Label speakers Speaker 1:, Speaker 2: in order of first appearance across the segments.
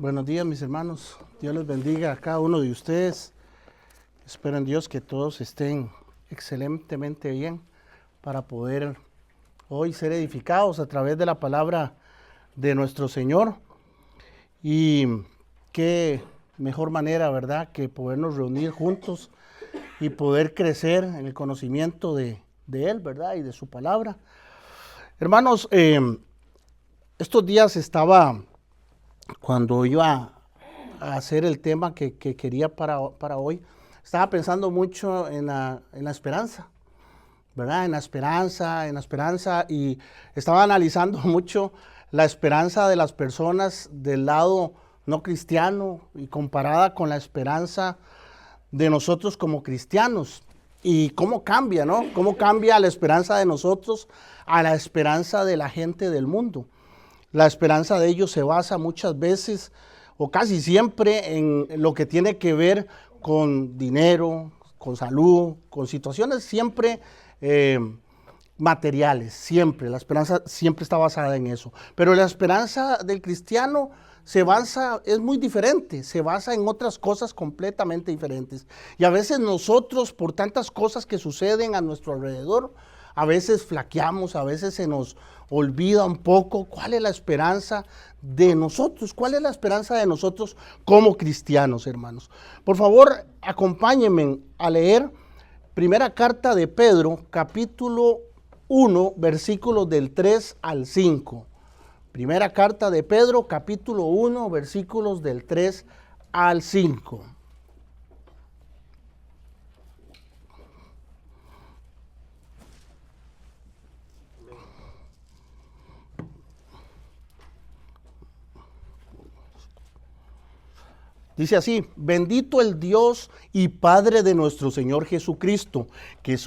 Speaker 1: Buenos días, mis hermanos. Dios les bendiga a cada uno de ustedes. Espero en Dios que todos estén excelentemente bien para poder hoy ser edificados a través de la palabra de nuestro Señor. Y qué mejor manera, ¿verdad?, que podernos reunir juntos y poder crecer en el conocimiento de Él, ¿verdad?, y de su palabra. Hermanos, estos días cuando iba a hacer el tema que quería para hoy, estaba pensando mucho en la esperanza, ¿verdad? En la esperanza, y estaba analizando mucho la esperanza de las personas del lado no cristiano y comparada con la esperanza de nosotros como cristianos. Y cómo cambia, ¿no? Cómo cambia la esperanza de nosotros a la esperanza de la gente del mundo. La esperanza de ellos se basa muchas veces o casi siempre en lo que tiene que ver con dinero, con salud, con situaciones siempre materiales, siempre. La esperanza siempre está basada en eso. Pero la esperanza del cristiano es muy diferente, se basa en otras cosas completamente diferentes. Y a veces nosotros, por tantas cosas que suceden a nuestro alrededor, a veces flaqueamos, a veces se nos olvida un poco cuál es la esperanza de nosotros, cuál es la esperanza de nosotros como cristianos, hermanos. Por favor, acompáñenme a leer primera carta de Pedro, capítulo 1, versículos del 3 al 5. Primera carta de Pedro, capítulo 1, versículos del 3 al 5. Dice así: bendito el Dios y Padre de nuestro Señor Jesucristo, que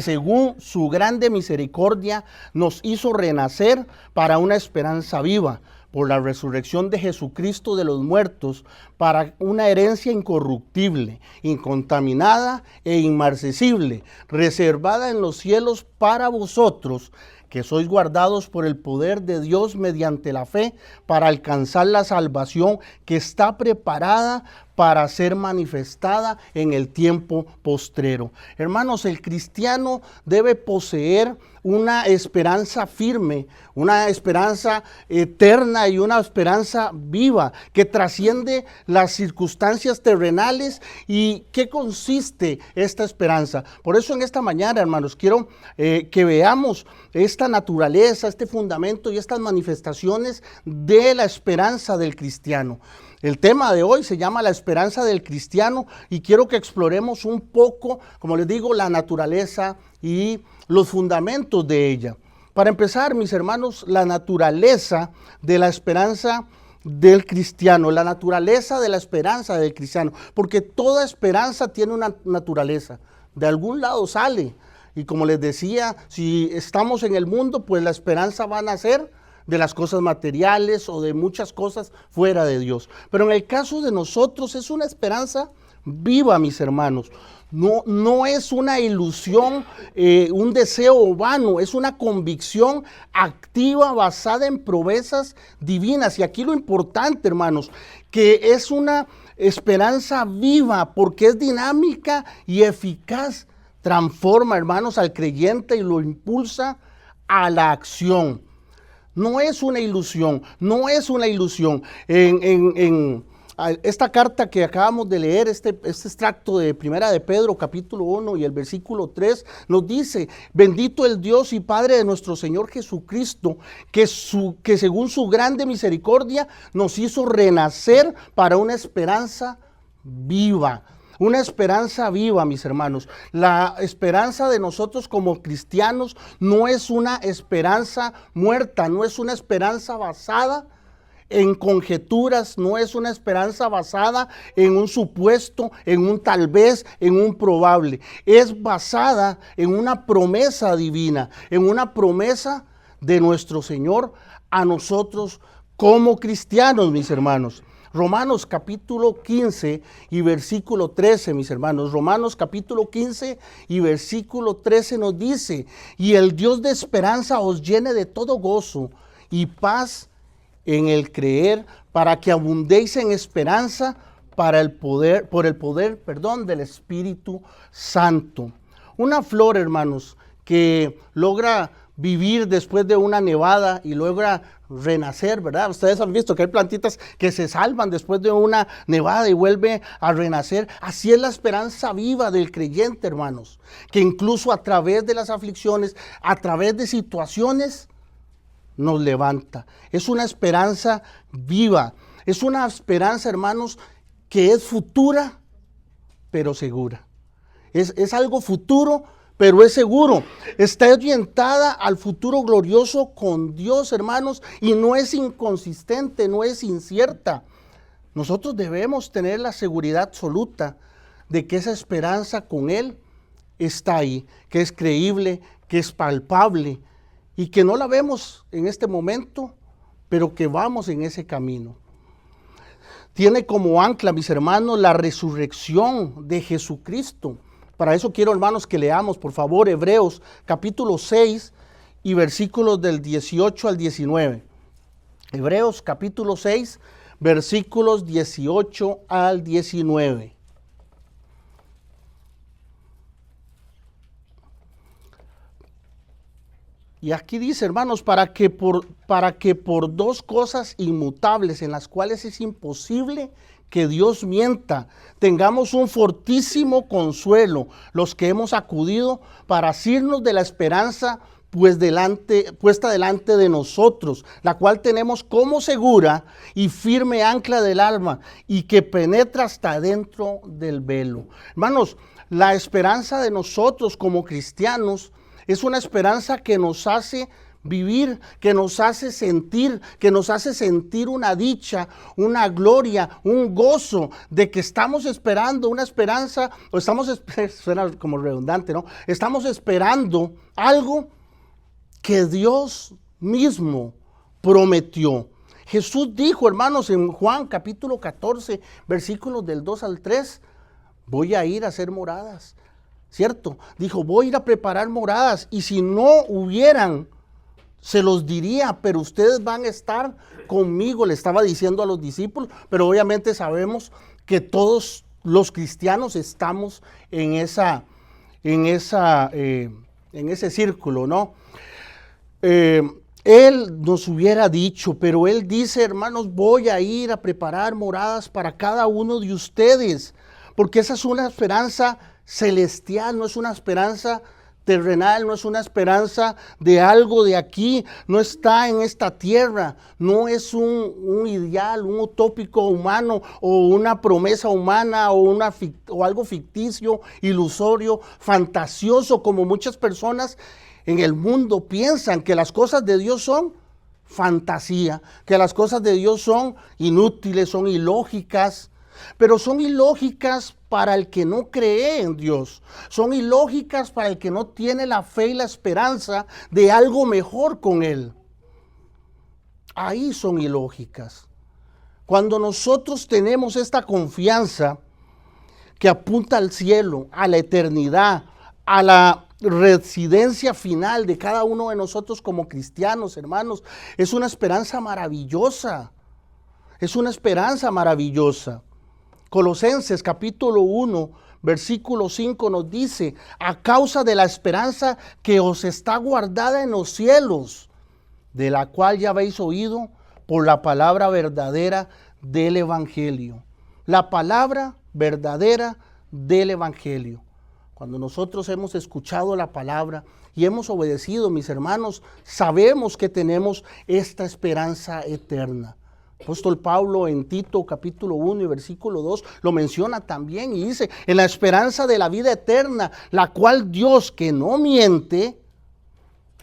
Speaker 1: según su grande misericordia nos hizo renacer para una esperanza viva, por la resurrección de Jesucristo de los muertos, para una herencia incorruptible, incontaminada e inmarcesible, reservada en los cielos para vosotros, que sois guardados por el poder de Dios mediante la fe para alcanzar la salvación que está preparada para ser manifestada en el tiempo postrero. Hermanos, el cristiano debe poseer una esperanza firme, una esperanza eterna y una esperanza viva que trasciende las circunstancias terrenales. ¿Y qué consiste esta esperanza? Por eso en esta mañana, hermanos, quiero que veamos esta naturaleza, este fundamento y estas manifestaciones de la esperanza del cristiano. El tema de hoy se llama la esperanza del cristiano y quiero que exploremos un poco, como les digo, la naturaleza y los fundamentos de ella. Para empezar, mis hermanos, la naturaleza de la esperanza del cristiano, la naturaleza de la esperanza del cristiano, porque toda esperanza tiene una naturaleza, de algún lado sale. Y como les decía, si estamos en el mundo, pues la esperanza va a nacer de las cosas materiales o de muchas cosas fuera de Dios. Pero en el caso de nosotros es una esperanza viva, mis hermanos. No es una ilusión, un deseo vano, es una convicción activa basada en promesas divinas. Y aquí lo importante, hermanos, que es una esperanza viva porque es dinámica y eficaz. Transforma, hermanos, al creyente y lo impulsa a la acción. No es una ilusión, no es una ilusión. En esta carta que acabamos de leer, este extracto de Primera de Pedro, capítulo 1 y el versículo 3, nos dice: bendito el Dios y Padre de nuestro Señor Jesucristo, que según su grande misericordia nos hizo renacer para una esperanza viva. Una esperanza viva, mis hermanos. La esperanza de nosotros como cristianos no es una esperanza muerta, no es una esperanza basada en conjeturas, no es una esperanza basada en un supuesto, en un tal vez, en un probable. Es basada en una promesa divina, en una promesa de nuestro Señor a nosotros como cristianos, mis hermanos. Romanos capítulo 15 y versículo 13, mis hermanos. Romanos capítulo 15 y versículo 13 nos dice: y el Dios de esperanza os llene de todo gozo y paz en el creer, para que abundéis en esperanza por el poder, del Espíritu Santo. Una flor, hermanos, que logra vivir después de una nevada y logra renacer, ¿verdad? Ustedes han visto que hay plantitas que se salvan después de una nevada y vuelve a renacer. Así es la esperanza viva del creyente, hermanos, que incluso a través de las aflicciones, a través de situaciones, nos levanta. Es una esperanza viva. Es una esperanza, hermanos, que es futura, pero segura. Es algo futuro, pero es seguro. Está orientada al futuro glorioso con Dios, hermanos, y no es inconsistente, no es incierta. Nosotros debemos tener la seguridad absoluta de que esa esperanza con Él está ahí, que es creíble, que es palpable y que no la vemos en este momento, pero que vamos en ese camino. Tiene como ancla, mis hermanos, la resurrección de Jesucristo. Para eso quiero, hermanos, que leamos, por favor, Hebreos capítulo 6 y versículos del 18 al 19. Hebreos capítulo 6, versículos 18 al 19. Y aquí dice, hermanos, para que por dos cosas inmutables en las cuales es imposible que Dios mienta, tengamos un fortísimo consuelo, los que hemos acudido para asirnos de la esperanza puesta delante de nosotros, la cual tenemos como segura y firme ancla del alma y que penetra hasta dentro del velo. Hermanos, la esperanza de nosotros como cristianos es una esperanza que nos hace vivir, que nos hace sentir una dicha, una gloria, un gozo de que estamos esperando una esperanza, suena como redundante, ¿no? Estamos esperando algo que Dios mismo prometió. Jesús dijo, hermanos, en Juan capítulo 14, versículos del 2 al 3, voy a ir a hacer moradas. ¿Cierto? Dijo, voy a ir a preparar moradas y si no hubieran, se los diría, pero ustedes van a estar conmigo, le estaba diciendo a los discípulos, pero obviamente sabemos que todos los cristianos estamos en ese círculo, ¿no? Él nos hubiera dicho, pero Él dice, hermanos, voy a ir a preparar moradas para cada uno de ustedes, porque esa es una esperanza celestial, no es una esperanza terrenal, no es una esperanza de algo de aquí, no está en esta tierra, no es un ideal, un utópico humano o una promesa humana o algo ficticio, ilusorio, fantasioso, como muchas personas en el mundo piensan que las cosas de Dios son fantasía, que las cosas de Dios son inútiles, son ilógicas. Pero son ilógicas para el que no cree en Dios. Son ilógicas para el que no tiene la fe y la esperanza de algo mejor con Él. Ahí son ilógicas. Cuando nosotros tenemos esta confianza que apunta al cielo, a la eternidad, a la residencia final de cada uno de nosotros como cristianos, hermanos, es una esperanza maravillosa. Es una esperanza maravillosa. Colosenses capítulo 1, versículo 5 nos dice, a causa de la esperanza que os está guardada en los cielos, de la cual ya habéis oído por la palabra verdadera del Evangelio. La palabra verdadera del Evangelio. Cuando nosotros hemos escuchado la palabra y hemos obedecido, mis hermanos, sabemos que tenemos esta esperanza eterna. Apóstol Pablo en Tito capítulo 1 y versículo 2 lo menciona también y dice, en la esperanza de la vida eterna, la cual Dios, que no miente,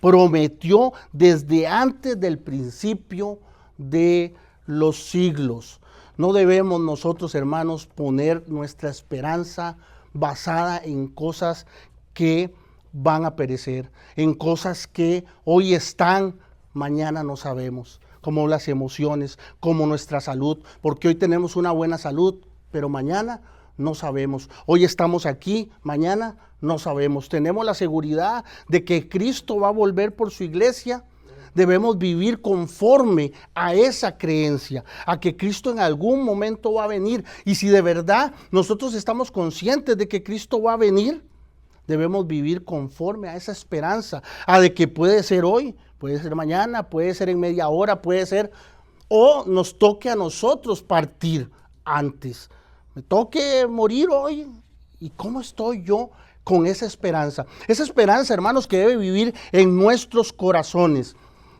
Speaker 1: prometió desde antes del principio de los siglos. No debemos nosotros, hermanos, poner nuestra esperanza basada en cosas que van a perecer, en cosas que hoy están, mañana no sabemos, como las emociones, como nuestra salud, porque hoy tenemos una buena salud, pero mañana no sabemos. Hoy estamos aquí, mañana no sabemos. Tenemos la seguridad de que Cristo va a volver por su iglesia, debemos vivir conforme a esa creencia, a que Cristo en algún momento va a venir. Y si de verdad nosotros estamos conscientes de que Cristo va a venir, debemos vivir conforme a esa esperanza, a de que puede ser hoy, puede ser mañana, puede ser en media hora, puede ser, o nos toque a nosotros partir antes. Me toque morir hoy. ¿Y cómo estoy yo con esa esperanza? Esa esperanza, hermanos, que debe vivir en nuestros corazones.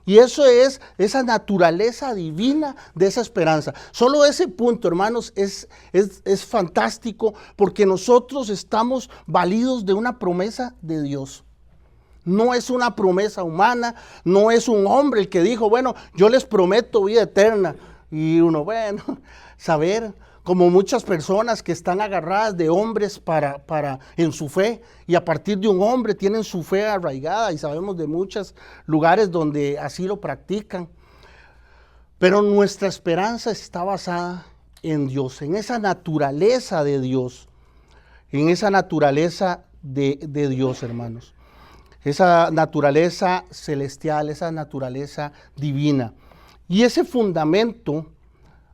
Speaker 1: Y eso es esa naturaleza divina de esa esperanza. Solo ese punto, hermanos, es fantástico, porque nosotros estamos validos de una promesa de Dios. No es una promesa humana, no es un hombre el que dijo, bueno, yo les prometo vida eterna. Y uno, bueno, saber, como muchas personas que están agarradas de hombres en su fe, y a partir de un hombre tienen su fe arraigada, y sabemos de muchos lugares donde así lo practican. Pero nuestra esperanza está basada en Dios, en esa naturaleza de Dios, en esa naturaleza de Dios, hermanos. Esa naturaleza celestial, esa naturaleza divina. Y ese fundamento,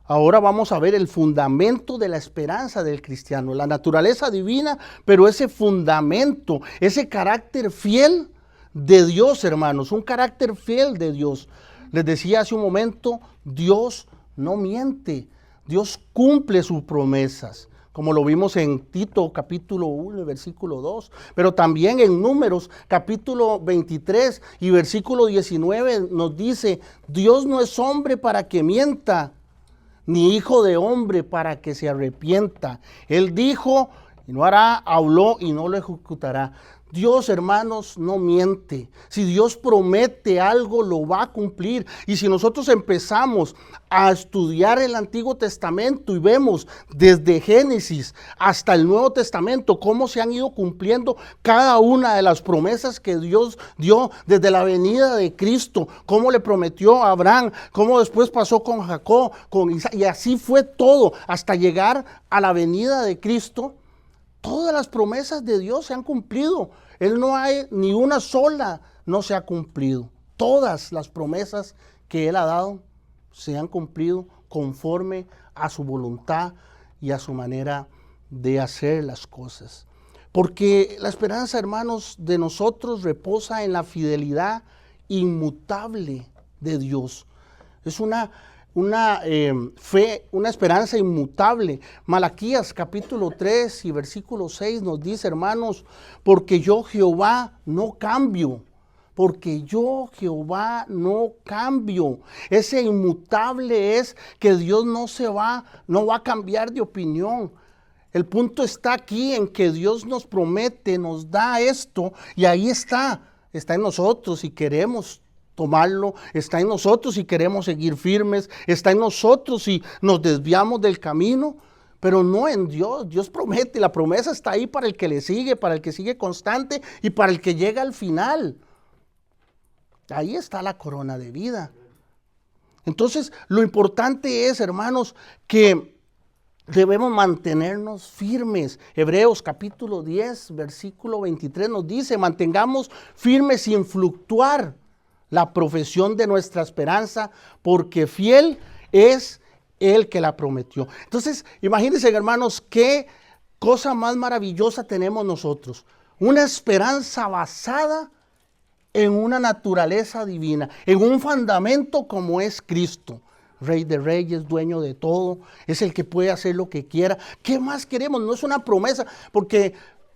Speaker 1: ahora vamos a ver el fundamento de la esperanza del cristiano, la naturaleza divina, pero ese fundamento, ese carácter fiel de Dios, hermanos, un carácter fiel de Dios. Les decía hace un momento, Dios no miente, Dios cumple sus promesas, como lo vimos en Tito capítulo 1, versículo 2, pero también en Números capítulo 23 y versículo 19 nos dice, Dios no es hombre para que mienta, ni hijo de hombre para que se arrepienta. Él dijo y no hará, habló y no lo ejecutará. Dios, hermanos, no miente. Si Dios promete algo, lo va a cumplir. Y si nosotros empezamos a estudiar el Antiguo Testamento y vemos desde Génesis hasta el Nuevo Testamento cómo se han ido cumpliendo cada una de las promesas que Dios dio desde la venida de Cristo, cómo le prometió a Abraham, cómo después pasó con Jacob, con Isaac, y así fue todo hasta llegar a la venida de Cristo. Todas las promesas de Dios se han cumplido. Él no hay ni una sola no se ha cumplido. Todas las promesas que Él ha dado se han cumplido conforme a su voluntad y a su manera de hacer las cosas. Porque la esperanza, hermanos, de nosotros reposa en la fidelidad inmutable de Dios. Es una fe, una esperanza inmutable. Malaquías capítulo 3 y versículo 6 nos dice, hermanos, porque yo Jehová no cambio, porque yo Jehová no cambio. Ese inmutable es que Dios no va a cambiar de opinión. El punto está aquí en que Dios nos promete, nos da esto, y ahí está en nosotros si queremos tomarlo, está en nosotros si queremos seguir firmes, está en nosotros si nos desviamos del camino, pero no en Dios. Dios promete, la promesa está ahí para el que le sigue, para el que sigue constante y para el que llega al final. Ahí está la corona de vida. Entonces, lo importante es, hermanos, que debemos mantenernos firmes. Hebreos capítulo 10, versículo 23 nos dice, mantengamos firmes sin fluctuar la profesión de nuestra esperanza, porque fiel es el que la prometió. Entonces, imagínense, hermanos, qué cosa más maravillosa tenemos nosotros. Una esperanza basada en una naturaleza divina, en un fundamento como es Cristo. Rey de reyes, dueño de todo, es el que puede hacer lo que quiera. ¿Qué más queremos? No es una promesa, porque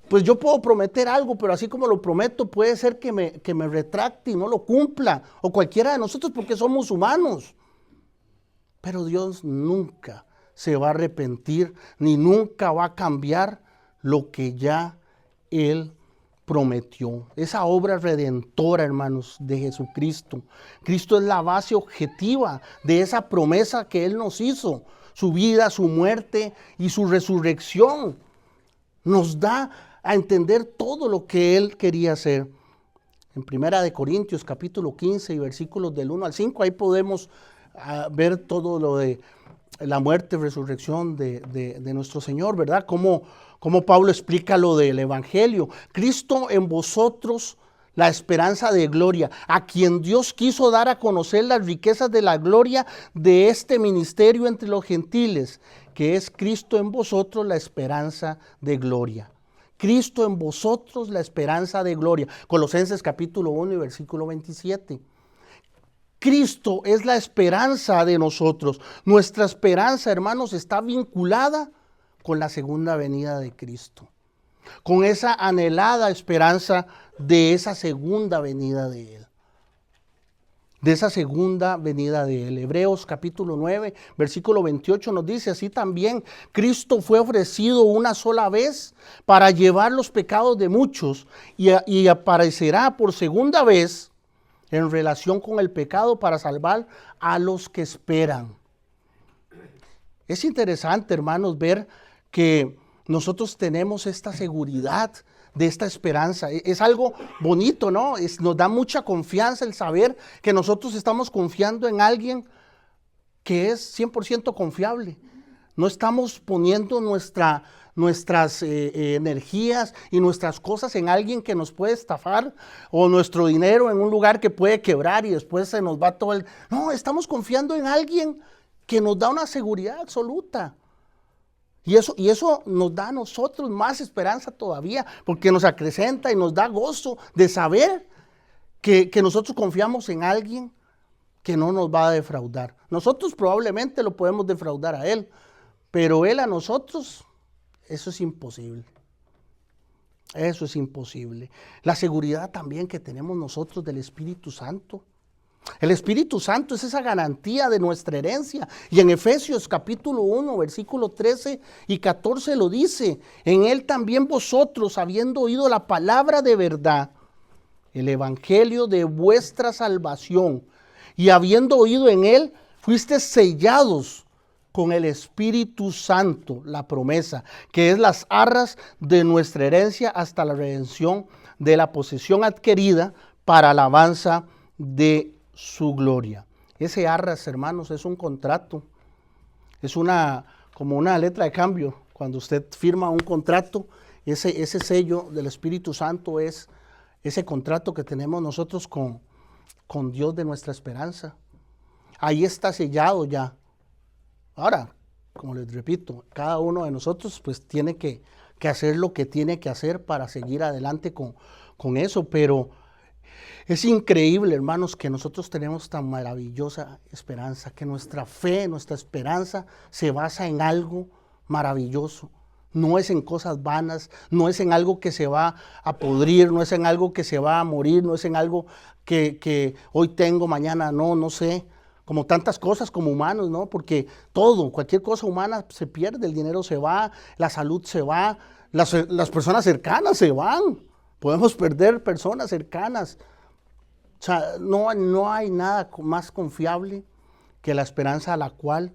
Speaker 1: pues yo puedo prometer algo, pero así como lo prometo, puede ser que me retracte y no lo cumpla, o cualquiera de nosotros, porque somos humanos. Pero Dios nunca se va a arrepentir, ni nunca va a cambiar lo que ya Él prometió. Esa obra redentora, hermanos, de Jesucristo. Cristo es la base objetiva de esa promesa que Él nos hizo. Su vida, su muerte y su resurrección nos da a entender todo lo que Él quería hacer. En 1 Corintios capítulo 15 y versículos del 1 al 5, ahí podemos ver todo lo de la muerte y resurrección de nuestro Señor, ¿verdad? Como Pablo explica lo del Evangelio. Cristo en vosotros, la esperanza de gloria, a quien Dios quiso dar a conocer las riquezas de la gloria de este ministerio entre los gentiles, que es Cristo en vosotros, la esperanza de gloria. Cristo en vosotros, la esperanza de gloria. Colosenses capítulo 1 y versículo 27. Cristo es la esperanza de nosotros. Nuestra esperanza, hermanos, está vinculada con la segunda venida de Cristo, con esa anhelada esperanza de esa segunda venida de Él. De esa segunda venida de Él. Hebreos capítulo 9, versículo 28 nos dice, así también Cristo fue ofrecido una sola vez para llevar los pecados de muchos y aparecerá por segunda vez en relación con el pecado para salvar a los que esperan. Es interesante, hermanos, ver que nosotros tenemos esta seguridad de esta esperanza. Es algo bonito, ¿no? Nos da mucha confianza el saber que nosotros estamos confiando en alguien que es 100% confiable. No estamos poniendo nuestras energías y nuestras cosas en alguien que nos puede estafar, o nuestro dinero en un lugar que puede quebrar y después se nos va todo el... No, estamos confiando en alguien que nos da una seguridad absoluta. Y eso nos da a nosotros más esperanza todavía, porque nos acrecenta y nos da gozo de saber que nosotros confiamos en alguien que no nos va a defraudar. Nosotros probablemente lo podemos defraudar a Él, pero Él a nosotros, eso es imposible. Eso es imposible. La seguridad también que tenemos nosotros del Espíritu Santo. El Espíritu Santo es esa garantía de nuestra herencia. Y en Efesios capítulo 1, versículo 13 y 14 lo dice. En Él también vosotros, habiendo oído la palabra de verdad, el evangelio de vuestra salvación, y habiendo oído en Él, fuisteis sellados con el Espíritu Santo, la promesa, que es las arras de nuestra herencia hasta la redención de la posesión adquirida para alabanza de su gloria. Ese arras, hermanos, es un contrato, es como una letra de cambio. Cuando usted firma un contrato, ese sello del Espíritu Santo es ese contrato que tenemos nosotros con Dios de nuestra esperanza. Ahí está sellado ya. Ahora, como les repito, cada uno de nosotros pues tiene que hacer lo que tiene que hacer para seguir adelante con eso, pero es increíble, hermanos, que nosotros tenemos tan maravillosa esperanza, que nuestra fe, nuestra esperanza se basa en algo maravilloso. No es en cosas vanas, no es en algo que se va a podrir, no es en algo que se va a morir, no es en algo que hoy tengo, mañana no sé. Como tantas cosas como humanos, ¿no? Porque cualquier cosa humana se pierde, el dinero se va, la salud se va, las personas cercanas se van. Podemos perder personas cercanas. O sea, no hay nada más confiable que la esperanza a la cual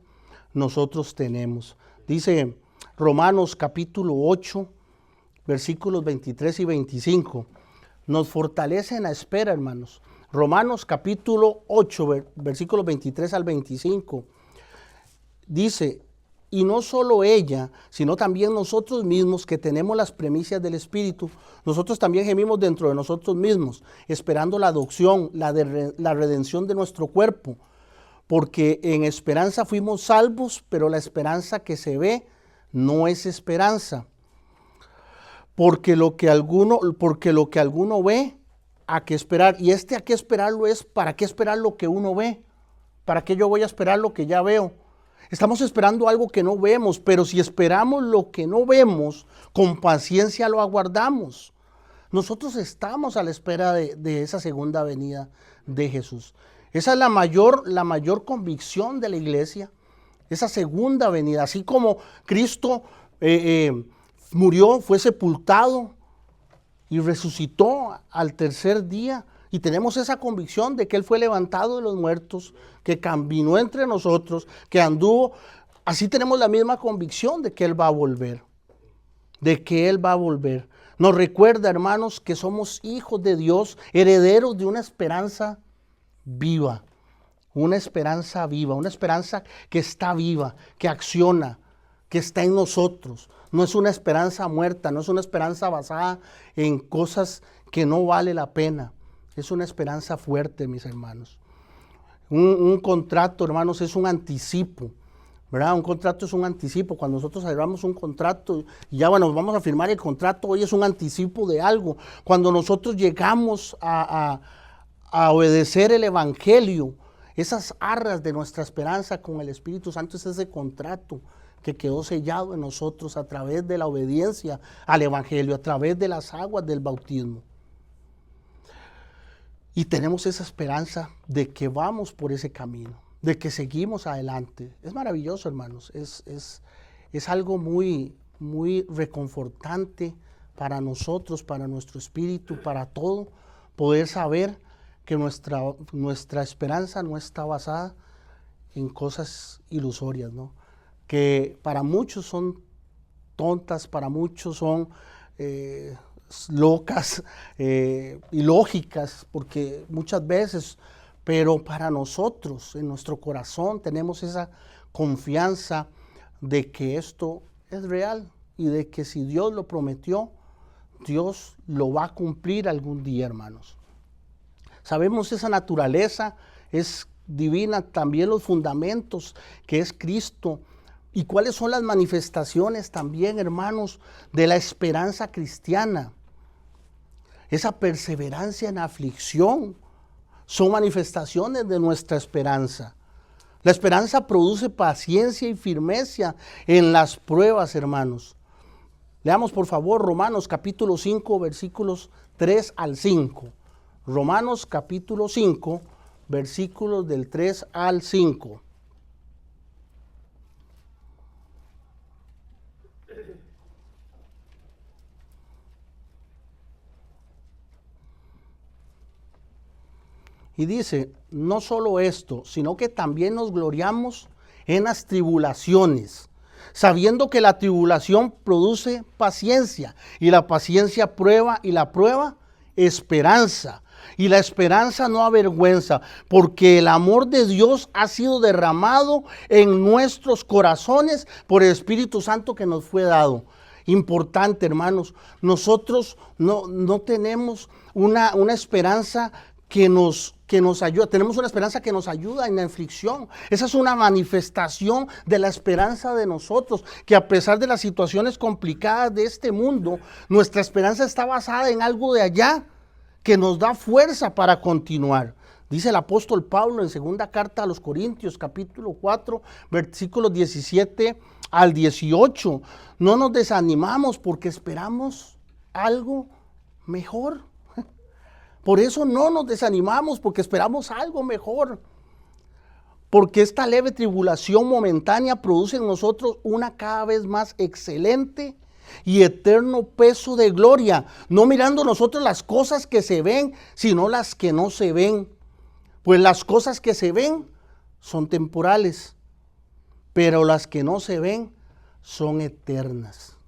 Speaker 1: nosotros tenemos. Dice Romanos capítulo 8, versículos 23 y 25. Nos fortalece en la espera, hermanos. Romanos capítulo 8, versículos 23 al 25. Dice, y no solo ella, sino también nosotros mismos que tenemos las primicias del Espíritu, nosotros también gemimos dentro de nosotros mismos, esperando la adopción, la redención de nuestro cuerpo. Porque en esperanza fuimos salvos, pero la esperanza que se ve no es esperanza. Porque lo que alguno ve, a qué esperar. Y a qué esperarlo es, ¿para qué esperar lo que uno ve? ¿Para qué yo voy a esperar lo que ya veo? Estamos esperando algo que no vemos, pero si esperamos lo que no vemos, con paciencia lo aguardamos. Nosotros estamos a la espera de esa segunda venida de Jesús. Esa es la mayor convicción de la iglesia, esa segunda venida. Así como Cristo murió, fue sepultado y resucitó al tercer día, y tenemos esa convicción de que Él fue levantado de los muertos, que caminó entre nosotros, que anduvo. Así tenemos la misma convicción de que Él va a volver. De que Él va a volver. Nos recuerda, hermanos, que somos hijos de Dios, herederos de una esperanza viva. Una esperanza viva, una esperanza que está viva, que acciona, que está en nosotros. No es una esperanza muerta, no es una esperanza basada en cosas que no vale la pena. Es una esperanza fuerte, mis hermanos. Un contrato, hermanos, es un anticipo, ¿verdad? Un contrato es un anticipo. Cuando nosotros cerramos un contrato y ya, bueno, vamos a firmar el contrato, hoy es un anticipo de algo. Cuando nosotros llegamos a obedecer el Evangelio, esas arras de nuestra esperanza con el Espíritu Santo es ese contrato que quedó sellado en nosotros a través de la obediencia al Evangelio, a través de las aguas del bautismo. Y tenemos esa esperanza de que vamos por ese camino, de que seguimos adelante. Es maravilloso, hermanos. Es algo muy, muy reconfortante para nosotros, para nuestro espíritu, para todo, poder saber que nuestra esperanza no está basada en cosas ilusorias, ¿no? Que para muchos son tontas, para muchos son locas, ilógicas, porque muchas veces, pero para nosotros, en nuestro corazón, tenemos esa confianza de que esto es real y de que si Dios lo prometió, Dios lo va a cumplir algún día, hermanos. Sabemos esa naturaleza es divina, también los fundamentos que es Cristo. ¿Y cuáles son las manifestaciones también, hermanos, de la esperanza cristiana? Esa perseverancia en aflicción son manifestaciones de nuestra esperanza. La esperanza produce paciencia y firmeza en las pruebas, hermanos. Leamos por favor Romanos capítulo 5, versículos 3 al 5. Romanos capítulo 5, versículos del 3 al 5. Y dice, no solo esto, sino que también nos gloriamos en las tribulaciones, sabiendo que la tribulación produce paciencia, y la paciencia prueba, y la prueba esperanza. Y la esperanza no avergüenza, porque el amor de Dios ha sido derramado en nuestros corazones por el Espíritu Santo que nos fue dado. Importante, hermanos, nosotros no tenemos una esperanza que nos ayuda, tenemos una esperanza que nos ayuda en la aflicción. Esa es una manifestación de la esperanza de nosotros, que a pesar de las situaciones complicadas de este mundo, nuestra esperanza está basada en algo de allá, que nos da fuerza para continuar. Dice el apóstol Pablo en segunda carta a los Corintios, capítulo 4, versículos 17 al 18. No nos desanimamos porque esperamos algo mejor. Por eso no nos desanimamos, porque esperamos algo mejor. Porque esta leve tribulación momentánea produce en nosotros una cada vez más excelente y eterno peso de gloria, no mirando nosotros las cosas que se ven, sino las que no se ven. Pues las cosas que se ven son temporales, pero las que no se ven son eternas.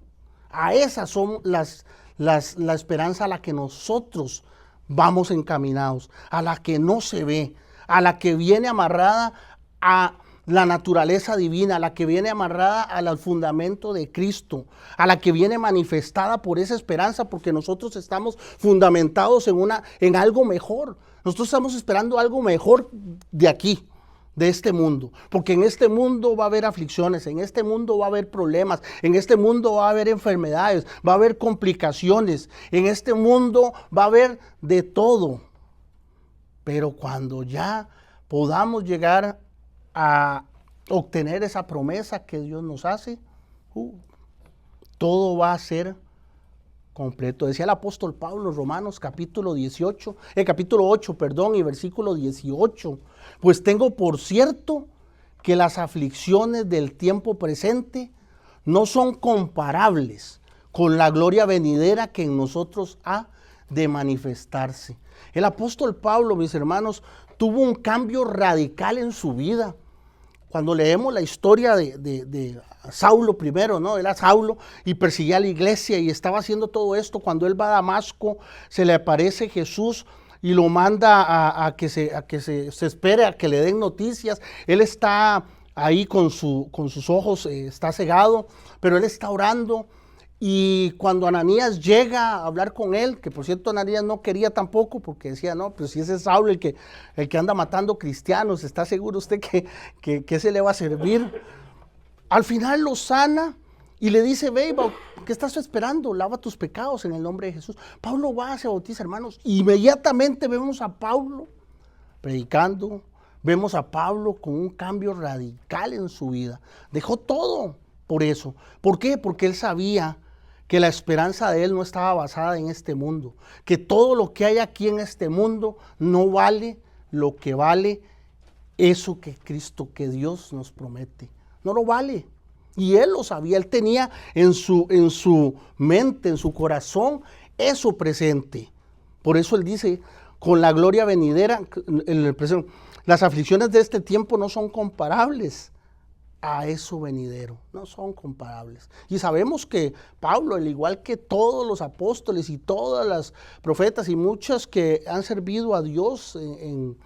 Speaker 1: A esas son la esperanza a la que nosotros vamos encaminados, a la que no se ve, a la que viene amarrada a la naturaleza divina, a la que viene amarrada al fundamento de Cristo, a la que viene manifestada por esa esperanza, porque nosotros estamos fundamentados en algo mejor. Nosotros estamos esperando algo mejor de aquí, de este mundo, porque en este mundo va a haber aflicciones, en este mundo va a haber problemas, en este mundo va a haber enfermedades, va a haber complicaciones, en este mundo va a haber de todo. Pero cuando ya podamos llegar a obtener esa promesa que Dios nos hace, todo va a ser completo. Decía el apóstol Pablo en Romanos capítulo 8, y versículo 18, pues tengo por cierto que las aflicciones del tiempo presente no son comparables con la gloria venidera que en nosotros ha de manifestarse. El apóstol Pablo, mis hermanos, tuvo un cambio radical en su vida. Cuando leemos la historia de Saulo primero, ¿no? Era Saulo y perseguía a la iglesia y estaba haciendo todo esto. Cuando él va a Damasco, se le aparece Jesús y lo manda a que se espere a que le den noticias. Él está ahí con sus ojos, está cegado, pero él está orando. Y cuando Ananías llega a hablar con él, que por cierto Ananías no quería tampoco, porque decía, no, pues si ese es Saulo el que anda matando cristianos, ¿está seguro usted que se le va a servir? Al final lo sana y le dice, ve, ¿qué estás esperando? Lava tus pecados en el nombre de Jesús. Pablo va, se bautiza, hermanos. Inmediatamente vemos a Pablo predicando, vemos a Pablo con un cambio radical en su vida. Dejó todo por eso. ¿Por qué? Porque él sabía que la esperanza de él no estaba basada en este mundo, que todo lo que hay aquí en este mundo no vale lo que vale eso que Cristo, que Dios nos promete. No lo vale. Y él lo sabía, él tenía en su mente, en su corazón, eso presente. Por eso él dice, con la gloria venidera, las aflicciones de este tiempo no son comparables a eso venidero, no son comparables. Y sabemos que Pablo, al igual que todos los apóstoles y todas las profetas y muchas que han servido a Dios en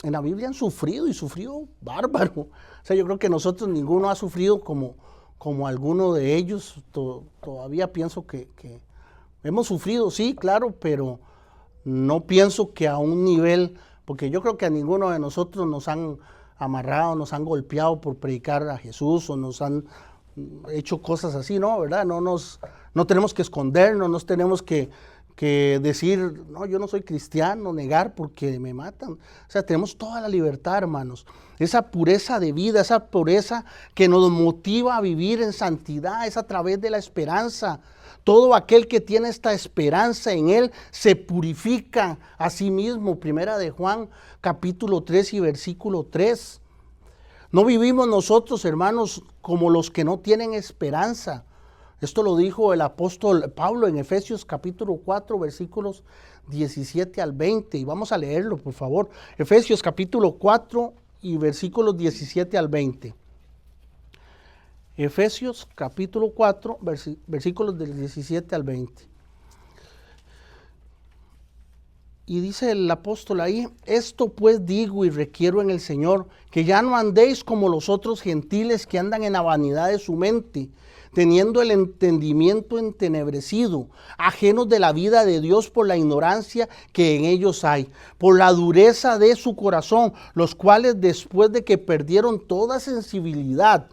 Speaker 1: la Biblia, han sufrido y sufrido bárbaro. O sea, yo creo que nosotros ninguno ha sufrido como alguno de ellos. Todavía pienso que hemos sufrido, sí, claro, pero no pienso que a un nivel, porque yo creo que a ninguno de nosotros nos han amarrado, nos han golpeado por predicar a Jesús o nos han hecho cosas así, ¿no? ¿Verdad? No tenemos que escondernos, no tenemos que decir, no, yo no soy cristiano, negar porque me matan. O sea, tenemos toda la libertad, hermanos. Esa pureza de vida, esa pureza que nos motiva a vivir en santidad, es a través de la esperanza. Todo aquel que tiene esta esperanza en él se purifica a sí mismo. Primera de Juan, capítulo 3 y versículo 3. No vivimos nosotros, hermanos, como los que no tienen esperanza. Esto lo dijo el apóstol Pablo en Efesios capítulo 4, versículos 17 al 20. Y vamos a leerlo, por favor. Efesios capítulo 4 y versículos 17 al 20. Efesios capítulo 4, versículos del 17 al 20. Y dice el apóstol ahí, esto pues digo y requiero en el Señor, que ya no andéis como los otros gentiles que andan en la vanidad de su mente, teniendo el entendimiento entenebrecido, ajenos de la vida de Dios por la ignorancia que en ellos hay, por la dureza de su corazón, los cuales después de que perdieron toda sensibilidad,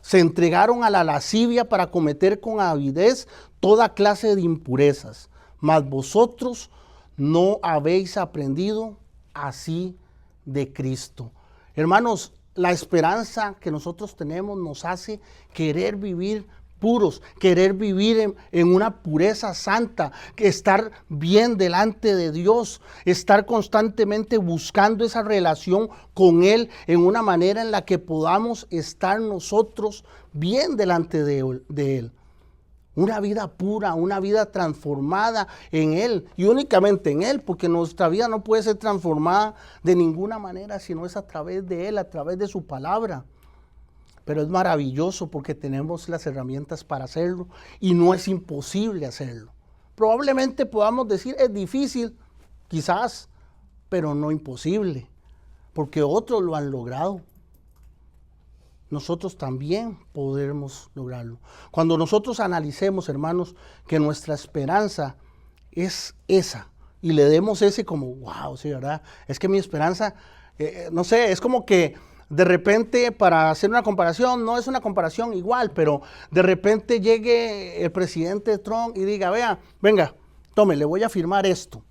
Speaker 1: se entregaron a la lascivia para cometer con avidez toda clase de impurezas. Mas vosotros no habéis aprendido así de Cristo. Hermanos, la esperanza que nosotros tenemos nos hace querer vivir puros, querer vivir en una pureza santa, estar bien delante de Dios, estar constantemente buscando esa relación con Él en una manera en la que podamos estar nosotros bien delante de Él. Una vida pura, una vida transformada en Él y únicamente en Él, porque nuestra vida no puede ser transformada de ninguna manera, sino es a través de Él, a través de su palabra. Pero es maravilloso porque tenemos las herramientas para hacerlo y no es imposible hacerlo. Probablemente podamos decir es difícil, quizás, pero no imposible, porque otros lo han logrado. Nosotros también podemos lograrlo. Cuando nosotros analicemos, hermanos, que nuestra esperanza es esa y le demos ese como, wow, sí, ¿verdad? Es que mi esperanza, no sé, es como que de repente, para hacer una comparación, no es una comparación igual, pero de repente llegue el presidente Trump y diga, vea, venga, tome, le voy a firmar esto.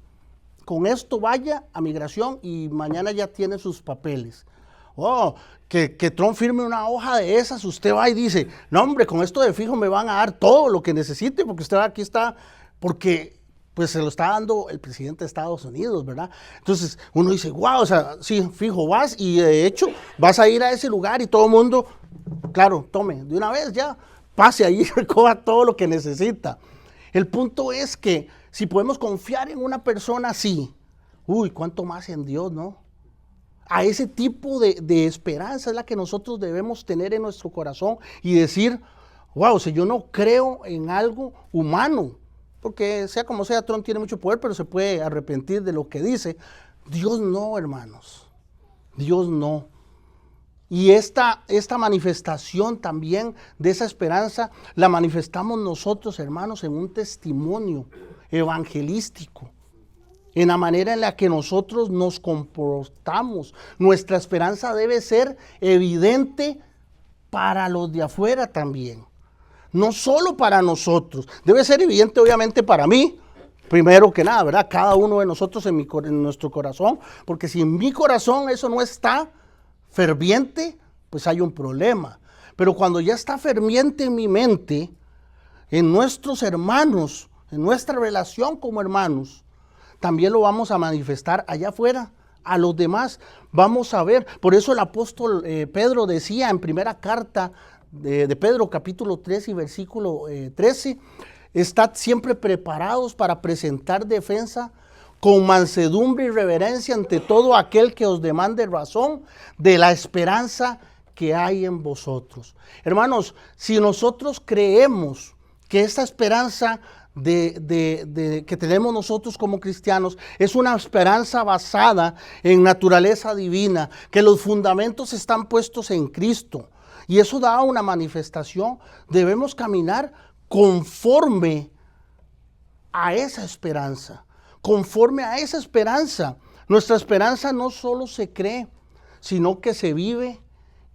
Speaker 1: Con esto vaya a migración y mañana ya tiene sus papeles. Oh, que Trump firme una hoja de esas, usted va y dice, no hombre, con esto de fijo me van a dar todo lo que necesite, porque usted aquí está, porque pues se lo está dando el presidente de Estados Unidos, ¿verdad? Entonces uno dice, wow, o sea, sí, fijo, vas y de hecho vas a ir a ese lugar y todo el mundo, claro, tome, de una vez ya, pase ahí y recoja todo lo que necesita. El punto es que si podemos confiar en una persona así, uy, cuánto más en Dios, ¿no? A ese tipo de esperanza es la que nosotros debemos tener en nuestro corazón y decir, wow, si yo no creo en algo humano, porque sea como sea, Trump tiene mucho poder, pero se puede arrepentir de lo que dice. Dios no, hermanos, Dios no. Y esta manifestación también de esa esperanza la manifestamos nosotros, hermanos, en un testimonio evangelístico, en la manera en la que nosotros nos comportamos. Nuestra esperanza debe ser evidente para los de afuera también, no solo para nosotros. Debe ser evidente obviamente para mí, primero que nada, ¿verdad? Cada uno de nosotros en nuestro corazón, porque si en mi corazón eso no está ferviente, pues hay un problema. Pero cuando ya está ferviente en mi mente, en nuestros hermanos, en nuestra relación como hermanos, también lo vamos a manifestar allá afuera, a los demás. Vamos a ver, por eso el apóstol Pedro decía en primera carta de Pedro, capítulo 3 y versículo 13, estad siempre preparados para presentar defensa con mansedumbre y reverencia ante todo aquel que os demande razón de la esperanza que hay en vosotros. Hermanos, si nosotros creemos que esta esperanza que tenemos nosotros como cristianos es una esperanza basada en naturaleza divina, que los fundamentos están puestos en Cristo, y eso da una manifestación, debemos caminar conforme a esa esperanza. Conforme a esa esperanza. Nuestra esperanza no solo se cree, sino que se vive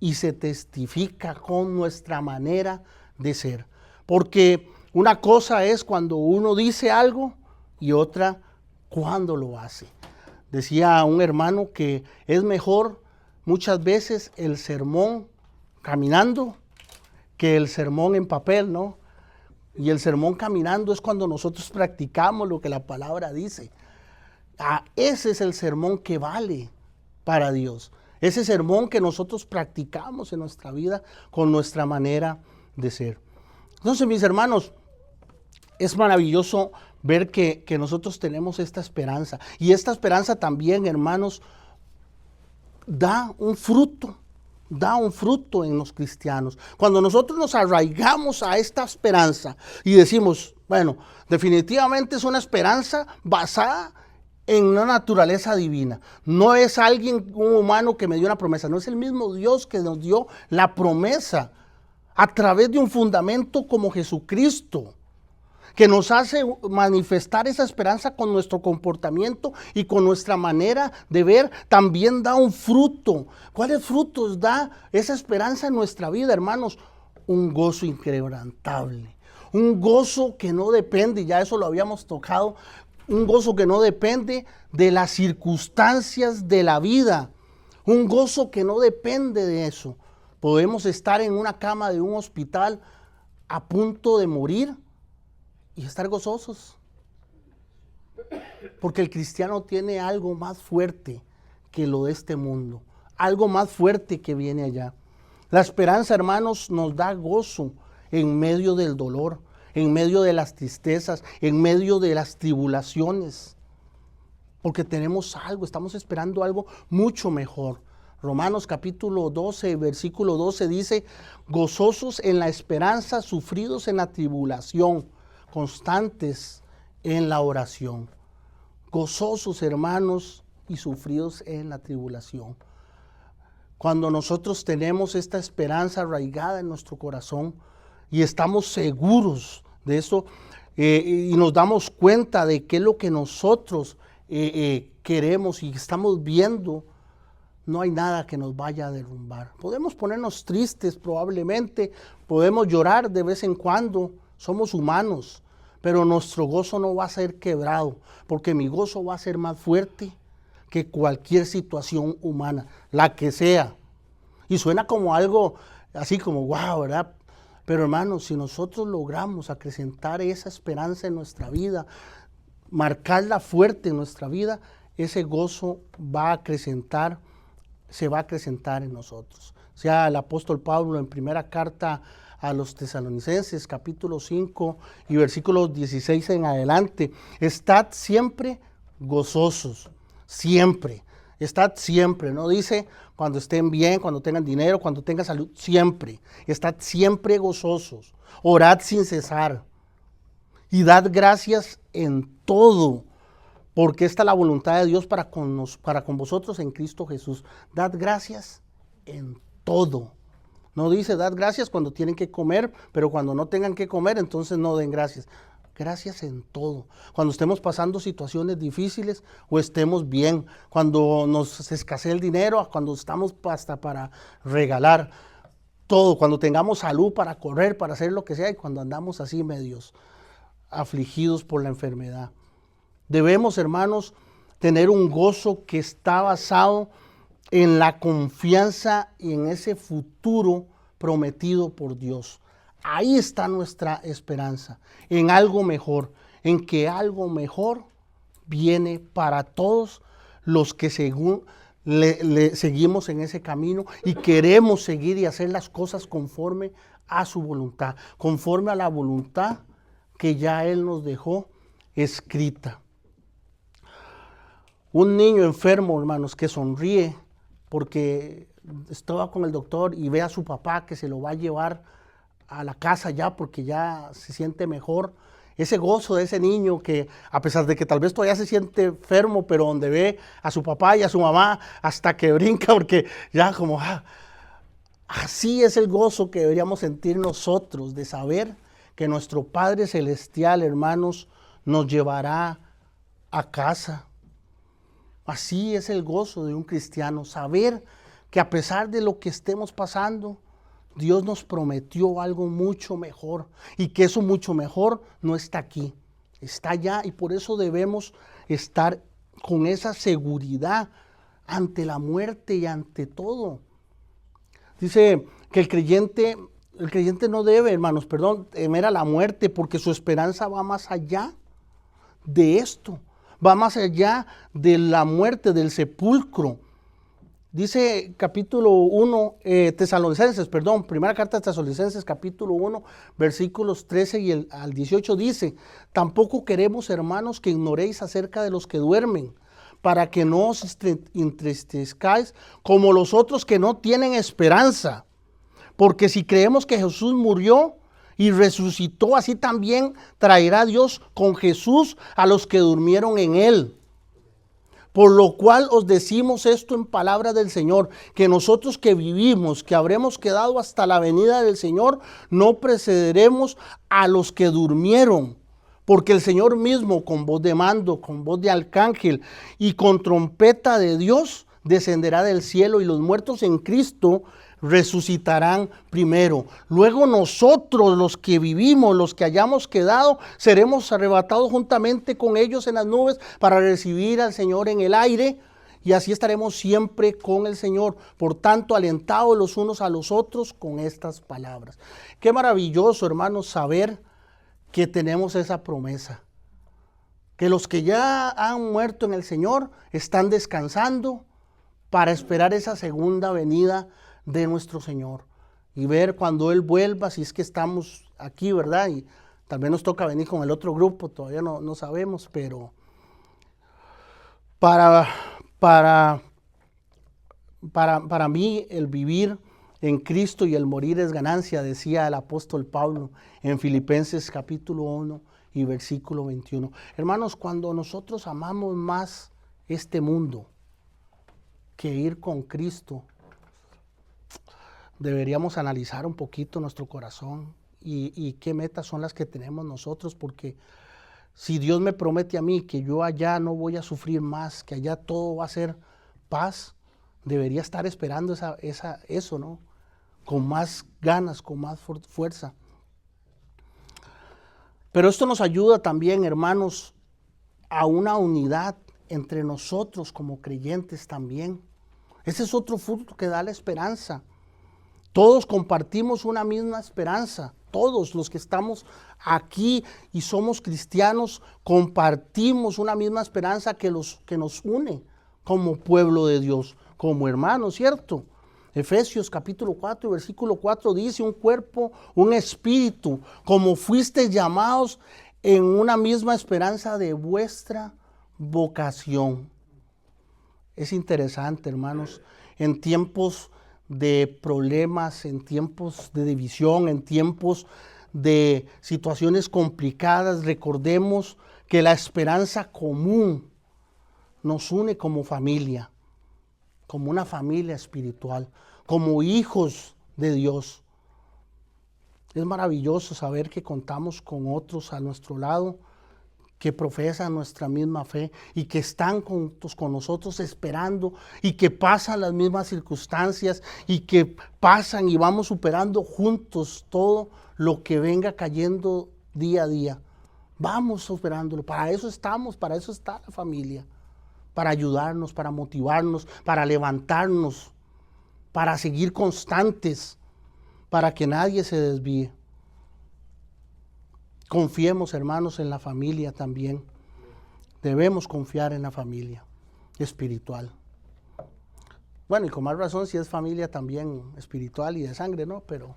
Speaker 1: y se testifica con nuestra manera de ser. Porque una cosa es cuando uno dice algo y otra cuando lo hace. Decía un hermano que es mejor muchas veces el sermón caminando que el sermón en papel, ¿no? Y el sermón caminando es cuando nosotros practicamos lo que la palabra dice. Ese es el sermón que vale para Dios. Ese sermón que nosotros practicamos en nuestra vida con nuestra manera de ser. Entonces, mis hermanos, es maravilloso ver que nosotros tenemos esta esperanza. Y esta esperanza también, hermanos, da un fruto en los cristianos. Cuando nosotros nos arraigamos a esta esperanza y decimos, bueno, definitivamente es una esperanza basada en una naturaleza divina. No es un humano que me dio una promesa, no es el mismo Dios que nos dio la promesa a través de un fundamento como Jesucristo, que nos hace manifestar esa esperanza con nuestro comportamiento y con nuestra manera de ver. También da un fruto. ¿Cuáles frutos da esa esperanza en nuestra vida, hermanos? Un gozo inquebrantable, un gozo que no depende, ya eso lo habíamos tocado, un gozo que no depende de las circunstancias de la vida, un gozo que no depende de eso. Podemos estar en una cama de un hospital a punto de morir y estar gozosos, porque el cristiano tiene algo más fuerte que lo de este mundo, algo más fuerte que viene allá. La esperanza, hermanos, nos da gozo en medio del dolor, en medio de las tristezas, en medio de las tribulaciones, porque tenemos algo, estamos esperando algo mucho mejor. Romanos capítulo 12, versículo 12 dice, gozosos en la esperanza, sufridos en la tribulación, constantes en la oración. Gozosos, hermanos, y sufridos en la tribulación. Cuando nosotros tenemos esta esperanza arraigada en nuestro corazón y estamos seguros de eso y nos damos cuenta de qué es lo que nosotros queremos y estamos viendo, no hay nada que nos vaya a derrumbar. Podemos ponernos tristes probablemente, podemos llorar de vez en cuando, somos humanos, pero nuestro gozo no va a ser quebrado, porque mi gozo va a ser más fuerte que cualquier situación humana, la que sea. Y suena como algo así como wow, ¿verdad? Pero hermanos, si nosotros logramos acrecentar esa esperanza en nuestra vida, marcarla fuerte en nuestra vida, ese gozo se va a acrecentar en nosotros. O sea, el apóstol Pablo en primera carta a los Tesalonicenses, capítulo 5 y versículos 16 en adelante, estad siempre gozosos, siempre, estad siempre, no dice cuando estén bien, cuando tengan dinero, cuando tengan salud, siempre, estad siempre gozosos, orad sin cesar y dad gracias en todo, porque esta es la voluntad de Dios para con vosotros en Cristo Jesús. Dad gracias en todo. No dice dad gracias cuando tienen que comer, pero cuando no tengan que comer, entonces no den gracias. Gracias en todo. Cuando estemos pasando situaciones difíciles o estemos bien, cuando nos escasee el dinero, cuando estamos hasta para regalar todo, cuando tengamos salud para correr, para hacer lo que sea, y cuando andamos así medios afligidos por la enfermedad. Debemos, hermanos, tener un gozo que está basado en la confianza y en ese futuro prometido por Dios. Ahí está nuestra esperanza, en algo mejor, en que algo mejor viene para todos los que según le seguimos en ese camino y queremos seguir y hacer las cosas conforme a su voluntad, conforme a la voluntad que ya Él nos dejó escrita. Un niño enfermo, hermanos, que sonríe porque estaba con el doctor y ve a su papá que se lo va a llevar a la casa ya porque ya se siente mejor. Ese gozo de ese niño que a pesar de que tal vez todavía se siente enfermo, pero donde ve a su papá y a su mamá hasta que brinca porque ya como... así es el gozo que deberíamos sentir nosotros de saber que nuestro Padre Celestial, hermanos, nos llevará a casa. Así es el gozo de un cristiano, saber que a pesar de lo que estemos pasando, Dios nos prometió algo mucho mejor y que eso mucho mejor no está aquí, está allá, y por eso debemos estar con esa seguridad ante la muerte y ante todo. Dice que el creyente no debe, hermanos, temer a la muerte porque su esperanza va más allá de esto, va más allá de la muerte, del sepulcro. Dice capítulo 1, primera carta de Tesalonicenses, capítulo 1, versículos 13 y al 18 dice: tampoco queremos, hermanos, que ignoréis acerca de los que duermen, para que no os entristezcáis como los otros que no tienen esperanza. Porque si creemos que Jesús murió y resucitó, así también traerá Dios con Jesús a los que durmieron en él. Por lo cual os decimos esto en palabra del Señor, que nosotros que vivimos, que habremos quedado hasta la venida del Señor, no precederemos a los que durmieron. Porque el Señor mismo, con voz de mando, con voz de arcángel y con trompeta de Dios, descenderá del cielo, y los muertos en Cristo resucitarán primero. Luego nosotros, los que vivimos, los que hayamos quedado, seremos arrebatados juntamente con ellos en las nubes para recibir al Señor en el aire, y así estaremos siempre con el Señor. Por tanto, alentados los unos a los otros con estas palabras. Qué maravilloso, hermanos, saber que tenemos esa promesa, que los que ya han muerto en el Señor están descansando para esperar esa segunda venida de nuestro Señor y ver cuando Él vuelva, si es que estamos aquí, ¿verdad? Y tal vez nos toca venir con el otro grupo, todavía no sabemos, pero para mí el vivir en Cristo y el morir es ganancia, decía el apóstol Pablo en Filipenses capítulo 1 y versículo 21. Hermanos, cuando nosotros amamos más este mundo que ir con Cristo, deberíamos analizar un poquito nuestro corazón y qué metas son las que tenemos nosotros, porque si Dios me promete a mí que yo allá no voy a sufrir más, que allá todo va a ser paz, debería estar esperando eso, ¿no? Con más ganas, con más fuerza. Pero esto nos ayuda también, hermanos, a una unidad entre nosotros como creyentes también. Ese es otro fruto que da la esperanza. Todos compartimos una misma esperanza. Todos los que estamos aquí y somos cristianos compartimos una misma esperanza que nos une como pueblo de Dios, como hermanos, ¿cierto? Efesios capítulo 4, versículo 4 dice: un cuerpo, un espíritu, como fuisteis llamados en una misma esperanza de vuestra vocación. Es interesante, hermanos, en tiempos de problemas, en tiempos de división, en tiempos de situaciones complicadas, recordemos que la esperanza común nos une como familia, como una familia espiritual, como hijos de Dios. Es maravilloso saber que contamos con otros a nuestro lado que profesan nuestra misma fe y que están juntos con nosotros esperando y que pasan las mismas circunstancias y que pasan y vamos superando juntos todo lo que venga cayendo día a día. Vamos superándolo. Para eso estamos, para eso está la familia. Para ayudarnos, para motivarnos, para levantarnos, para seguir constantes, para que nadie se desvíe. Confiemos, hermanos, en la familia también. Debemos confiar en la familia espiritual. Bueno, y con más razón si es familia también espiritual y de sangre, ¿no? Pero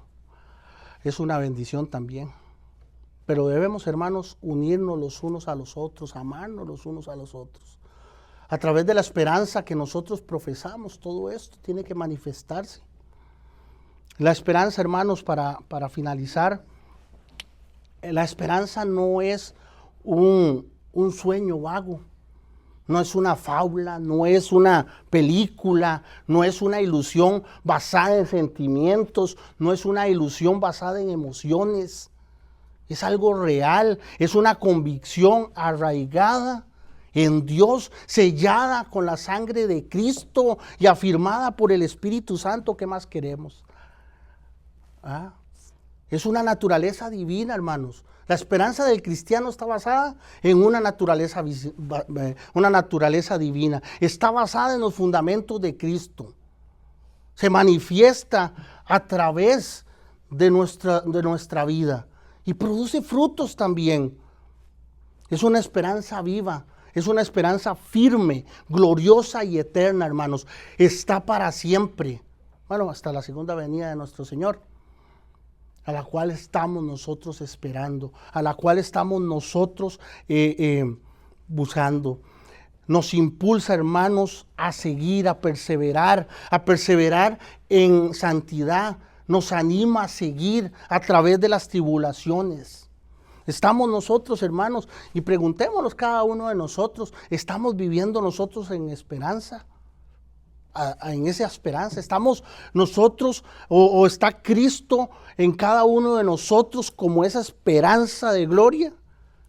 Speaker 1: es una bendición también. Pero debemos, hermanos, unirnos los unos a los otros, amarnos los unos a los otros. A través de la esperanza que nosotros profesamos, todo esto tiene que manifestarse. La esperanza, hermanos, para finalizar, la esperanza no es un sueño vago, no es una fábula, no es una película, no es una ilusión basada en sentimientos, no es una ilusión basada en emociones. Es algo real, es una convicción arraigada en Dios, sellada con la sangre de Cristo y afirmada por el Espíritu Santo. ¿Qué más queremos? Es una naturaleza divina, hermanos. La esperanza del cristiano está basada en una naturaleza divina. Está basada en los fundamentos de Cristo. Se manifiesta a través de nuestra vida y produce frutos también. Es una esperanza viva, es una esperanza firme, gloriosa y eterna, hermanos. Está para siempre. Bueno, hasta la segunda venida de nuestro Señor, a la cual estamos nosotros esperando, a la cual estamos nosotros buscando. Nos impulsa, hermanos, a seguir, a perseverar en santidad. Nos anima a seguir a través de las tribulaciones. Estamos nosotros, hermanos, y preguntémonos cada uno de nosotros, ¿estamos viviendo nosotros en esperanza? En esa esperanza, ¿estamos nosotros o está Cristo en cada uno de nosotros como esa esperanza de gloria?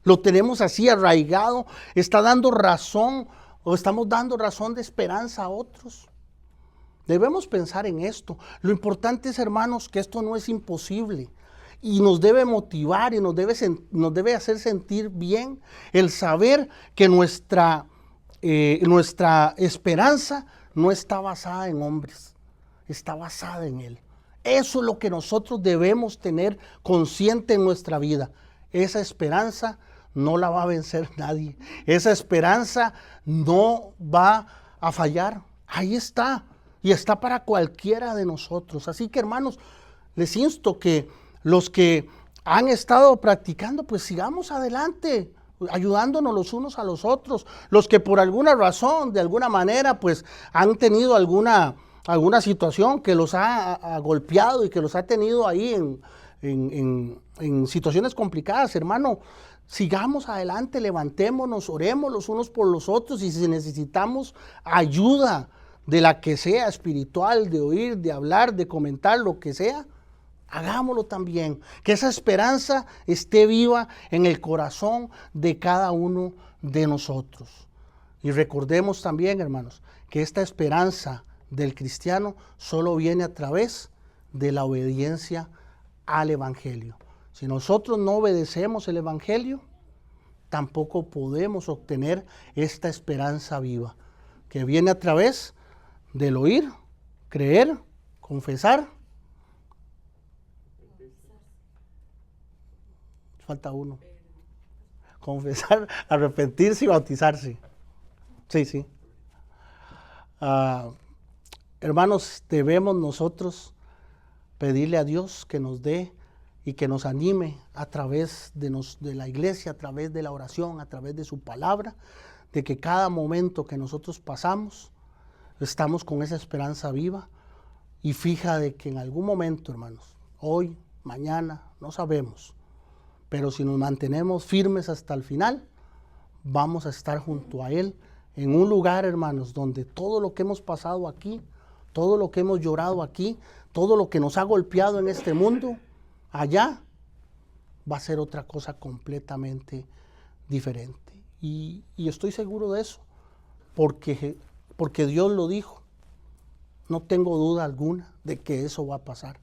Speaker 1: ¿Lo tenemos así arraigado? ¿Está dando razón o estamos dando razón de esperanza a otros? Debemos pensar en esto. Lo importante es, hermanos, que esto no es imposible y nos debe motivar y nos debe hacer sentir bien el saber que nuestra esperanza no está basada en hombres, está basada en Él. Eso es lo que nosotros debemos tener consciente en nuestra vida. Esa esperanza no la va a vencer nadie. Esa esperanza no va a fallar. Ahí está. Y está para cualquiera de nosotros. Así que, hermanos, les insto que los que han estado practicando, pues sigamos adelante, ayudándonos los unos a los otros. Los que por alguna razón, de alguna manera, pues han tenido alguna situación que los ha golpeado y que los ha tenido ahí en situaciones complicadas, hermano, sigamos adelante, levantémonos, oremos los unos por los otros y si necesitamos ayuda de la que sea, espiritual, de oír, de hablar, de comentar, lo que sea, hagámoslo también. Que esa esperanza esté viva en el corazón de cada uno de nosotros. Y recordemos también, hermanos, que esta esperanza del cristiano solo viene a través de la obediencia al Evangelio. Si nosotros no obedecemos el Evangelio, tampoco podemos obtener esta esperanza viva, que viene a través del oír, creer, confesar. Falta uno. Confesar, arrepentirse y bautizarse. Sí. Hermanos, debemos nosotros pedirle a Dios que nos dé y que nos anime a través de la iglesia, a través de la oración, a través de su palabra, de que cada momento que nosotros pasamos, estamos con esa esperanza viva y fija de que en algún momento, hermanos, hoy, mañana, no sabemos, pero si nos mantenemos firmes hasta el final, vamos a estar junto a Él en un lugar, hermanos, donde todo lo que hemos pasado aquí todo lo que hemos llorado aquí, todo lo que nos ha golpeado en este mundo, allá va a ser otra cosa completamente diferente. Y estoy seguro de eso, porque Dios lo dijo. No tengo duda alguna de que eso va a pasar.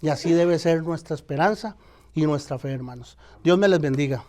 Speaker 1: Y así debe ser nuestra esperanza y nuestra fe, hermanos. Dios me les bendiga.